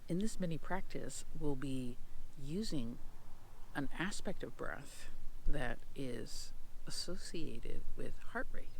In this mini practice, we'll be using an aspect of breath that is associated with heart rate.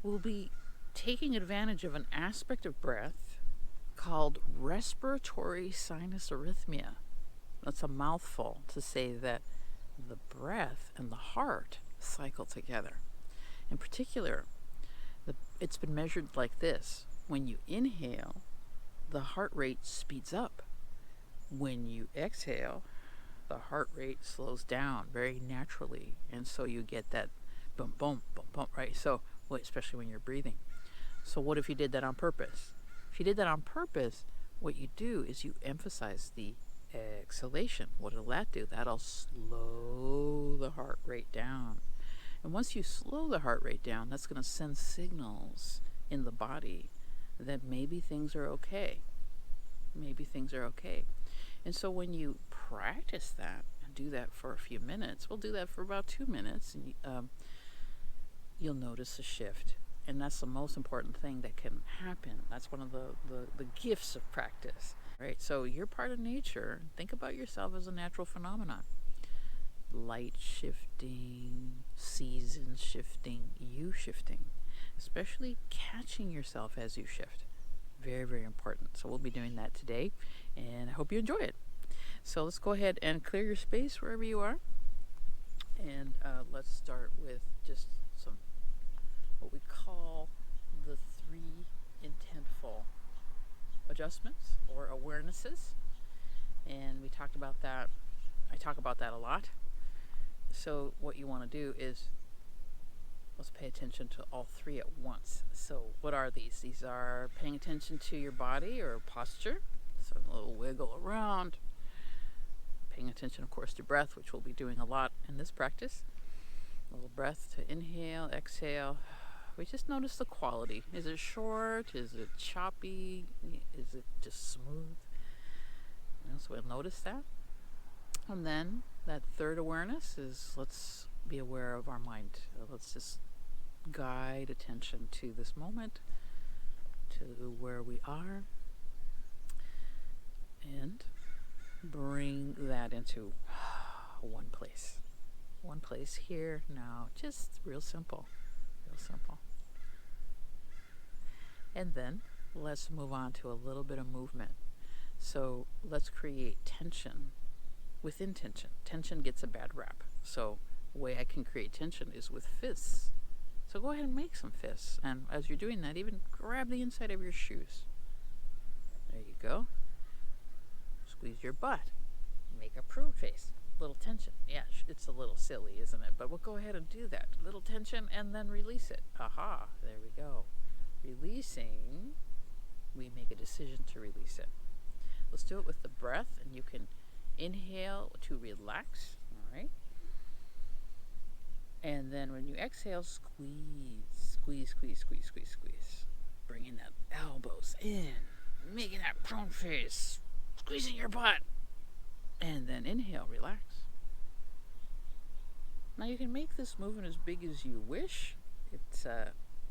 We'll be taking advantage of an aspect of breath called respiratory sinus arrhythmia. That's a mouthful to say that the breath and the heart cycle together. In particular, it's been measured like this. When you inhale, the heart rate speeds up. When you exhale, the heart rate slows down very naturally, and so you get that boom, boom, boom, boom, right? So, especially when you're breathing. So what if you did that on purpose? If you did that on purpose, what you do is you emphasize the exhalation. What will that do? That'll slow the heart rate down. And once you slow the heart rate down, that's going to send signals in the body that maybe things are okay. Maybe things are okay. And so when you practice that and do that for a few minutes, we'll do that for about 2 minutes, and you'll notice a shift. And that's the most important thing that can happen. That's one of the gifts of practice, right? So you're part of nature. Think about yourself as a natural phenomenon. Light shifting, seasons shifting, you shifting, especially catching yourself as you shift. Very, very important. So we'll be doing that today, and I hope you enjoy it. So let's go ahead and clear your space wherever you are. And let's start with just some what we call the 3 intentful adjustments or awarenesses. And we talked about that. I talk about that a lot. So what you want to do is, let's pay attention to all 3 at once. So what are these? These are paying attention to your body or posture. So a little wiggle around. Paying attention, of course, to breath, which we'll be doing a lot in this practice. A little breath to inhale, exhale. We just notice the quality. Is it short? Is it choppy? Is it just smooth? So we'll notice that. And then that 3rd awareness is, let's be aware of our mind. Let's just guide attention to this moment, to where we are, and bring that into one place. One place here, now. Just real simple. Real simple. And then let's move on to a little bit of movement. So let's create tension within tension. Tension gets a bad rap. So the way I can create tension is with fists. So go ahead and make some fists. And as you're doing that, even grab the inside of your shoes. There you go. Squeeze your butt. Make a prune face. Little tension. Yeah, it's a little silly, isn't it? But we'll go ahead and do that. Little tension and then release it. Aha, there we go. Releasing, we make a decision to release it. Let's do it with the breath, and you can inhale to relax, all right? And then when you exhale, squeeze, squeeze, squeeze, squeeze, squeeze, squeeze. Bringing that elbows in, making that prone face, squeezing your butt. And then inhale, relax. Now you can make this movement as big as you wish.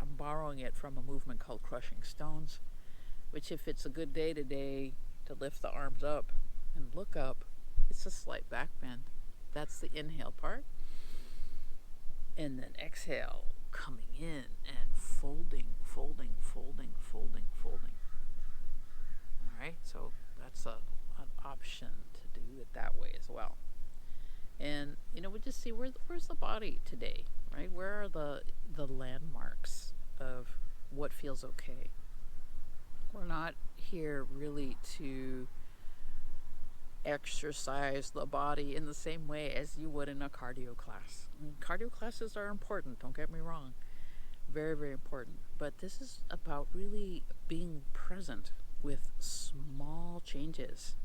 I'm borrowing it from a movement called crushing stones, which if it's a good day today to lift the arms up and look up, it's a slight back bend. That's the inhale part. And then exhale, coming in and folding, folding, folding, folding, folding. All right, so that's an option to do it that way as well. And, we just see where's the body today, right? Where are the landmarks of what feels okay? We're not here really to exercise the body in the same way as you would in a cardio class. Cardio classes are important, don't get me wrong. Very, very important. But this is about really being present with small changes.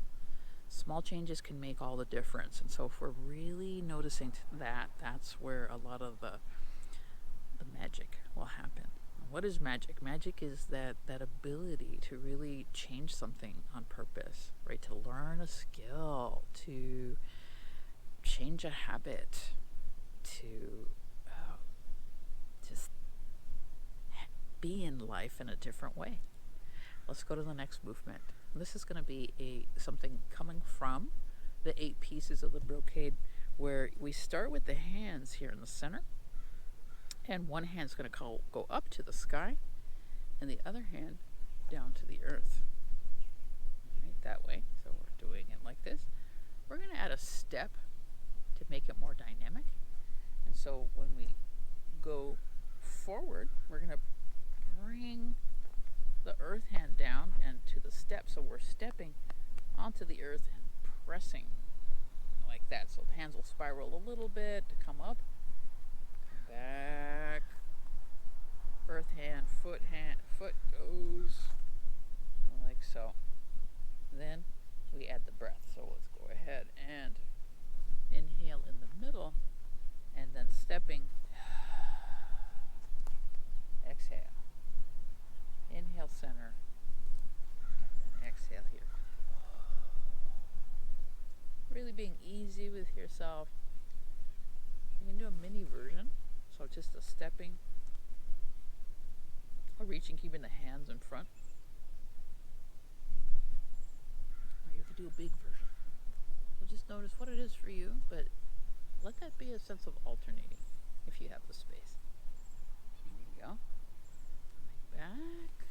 Small changes can make all the difference. And so if we're really noticing that, that's where a lot of the magic will happen. What is magic? Magic is that ability to really change something on purpose, right? To learn a skill, to change a habit, to just be in life in a different way. Let's go to the next movement. This is going to be something coming from the 8 pieces of the brocade, where we start with the hands here in the center, and one hand's going to go up to the sky, and the other hand down to the earth. Right, that way. So we're doing it like this. We're going to add a step to make it more dynamic. And so when we go forward, we're going to bring the earth hand down and to the step. So we're stepping onto the earth and pressing like that. So the hands will spiral a little bit to come up, back, earth hand, foot goes like so. Then we add the breath. So let's go ahead and inhale in the middle, and then stepping, exhale, inhale center, and then exhale here. Really being easy with yourself. You can do a mini version, so just a stepping, or reaching, keeping the hands in front. Or you could do a big version. So just notice what it is for you, but let that be a sense of alternating if you have the space. There you go. Coming back.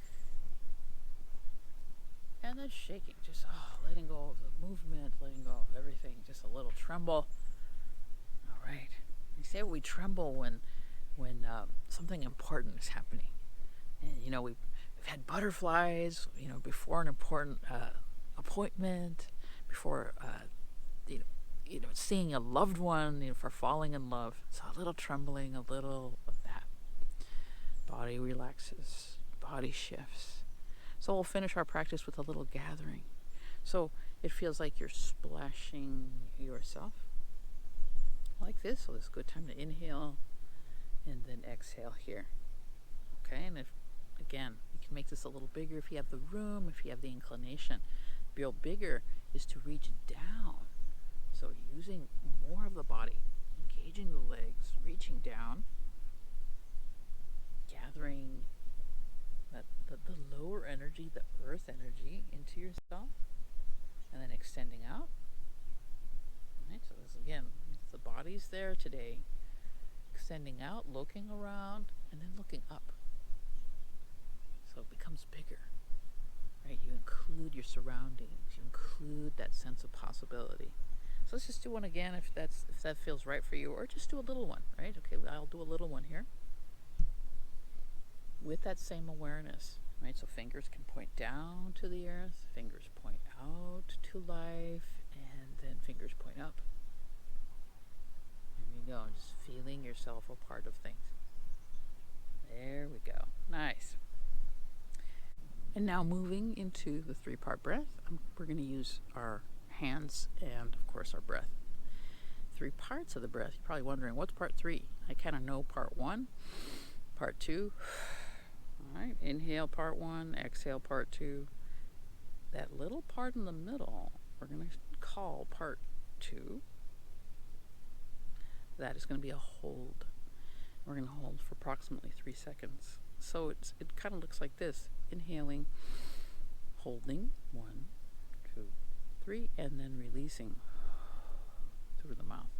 And then shaking, just letting go of the movement, letting go of everything, just a little tremble. All right. We say we tremble when something important is happening. And, we've had butterflies, before an important appointment, before, seeing a loved one, for falling in love. So a little trembling, a little of that. Body relaxes, body shifts. So we'll finish our practice with a little gathering. So it feels like you're splashing yourself like this. So it's a good time to inhale and then exhale here. Okay, and if, again, you can make this a little bigger if you have the room, if you have the inclination. Build bigger is to reach down. So using more of the body, engaging the legs, reaching down, gathering the lower energy, the earth energy into yourself, and then extending out. All right, so this again, the body's there today, extending out, looking around, and then looking up. So it becomes bigger, right? You include your surroundings, you include that sense of possibility. So let's just do one again if that feels right for you, or just do a little one, right? Okay, I'll do a little one here with that same awareness, right? So fingers can point down to the earth, fingers point out to life, and then fingers point up. There you go, just feeling yourself a part of things. There we go, nice. And now moving into the 3-part breath, we're going to use our hands and, of course, our breath. 3 parts of the breath. You're probably wondering, what's part 3? I kind of know part 1, part 2. All right, inhale part 1, exhale part 2. That little part in the middle, we're going to call part 2. That is going to be a hold. We're going to hold for approximately 3 seconds. So it kind of looks like this. Inhaling, holding, 1, 2, 3, and then releasing through the mouth.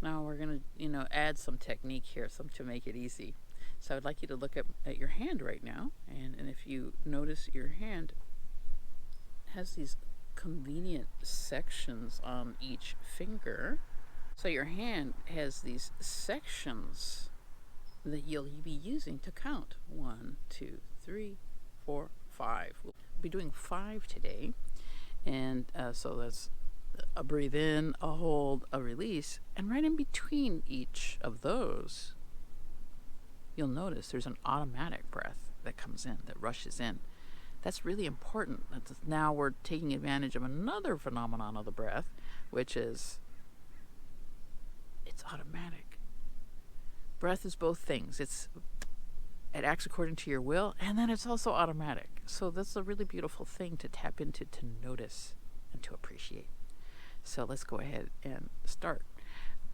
Now we're going to, add some technique here, to make it easy. So I'd like you to look at your hand right now, and if you notice your hand has these convenient sections on each finger. So your hand has these sections that you'll be using to count. 1, 2, 3, 4, 5. We'll be doing 5 today. And so that's a breathe in, a hold, a release. And right in between each of those, you'll notice there's an automatic breath that comes in, that rushes in. That's really important. Now we're taking advantage of another phenomenon of the breath, which is it's automatic. Breath is both things. It acts according to your will, and then it's also automatic. So that's a really beautiful thing to tap into, to notice and to appreciate. So let's go ahead and start.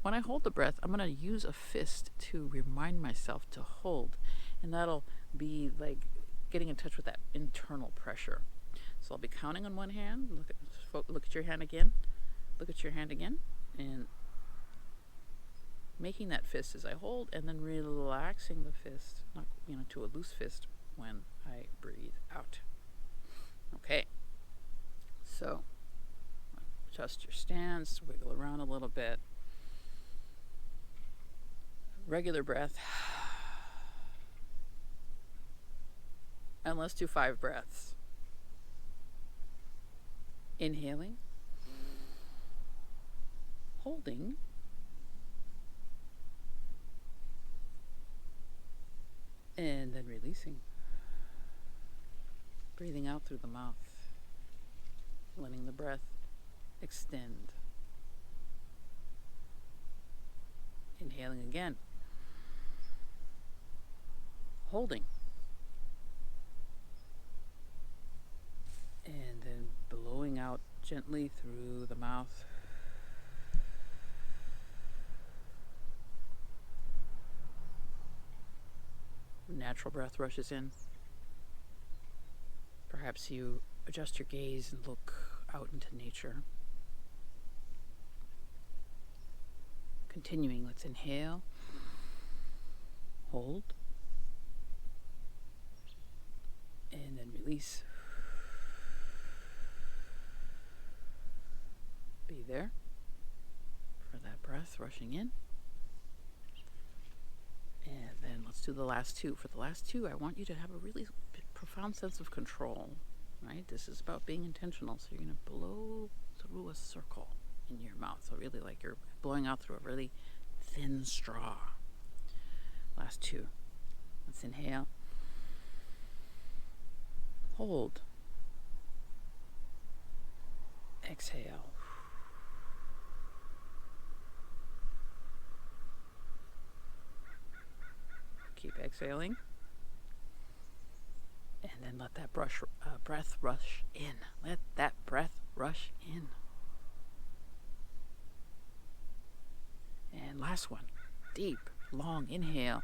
When I hold the breath, I'm going to use a fist to remind myself to hold, and that'll be like getting in touch with that internal pressure. So I'll be counting on one hand. Look at your hand again. Look at your hand again. And making that fist as I hold, and then relaxing the fist, not to a loose fist when I breathe out. Okay. So adjust your stance, wiggle around a little bit. Regular breath. And let's do 5 breaths. Inhaling, holding, and then releasing. Breathing out through the mouth, letting the breath extend. Inhaling again, holding, and then blowing out gently through the mouth. Natural breath rushes in. Perhaps you adjust your gaze and look out into nature. Continuing, let's inhale, hold, and then release. Be there for that breath rushing in. And then let's do the last 2. For the last 2, I want you to have a really profound sense of control, right? This is about being intentional. So you're going to blow through a circle in your mouth. So really like you're blowing out through a really thin straw. Last 2. Let's inhale. Hold. Exhale. Keep exhaling. And then let that breath rush in. Let that breath rush in. And last one. Deep, long inhale.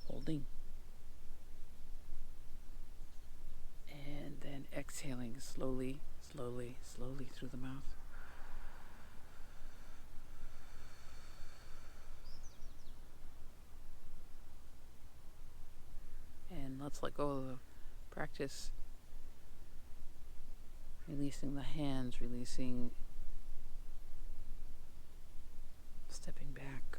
Holding. And then exhaling slowly, slowly, slowly through the mouth. And let's let go of the practice. Releasing the hands, stepping back.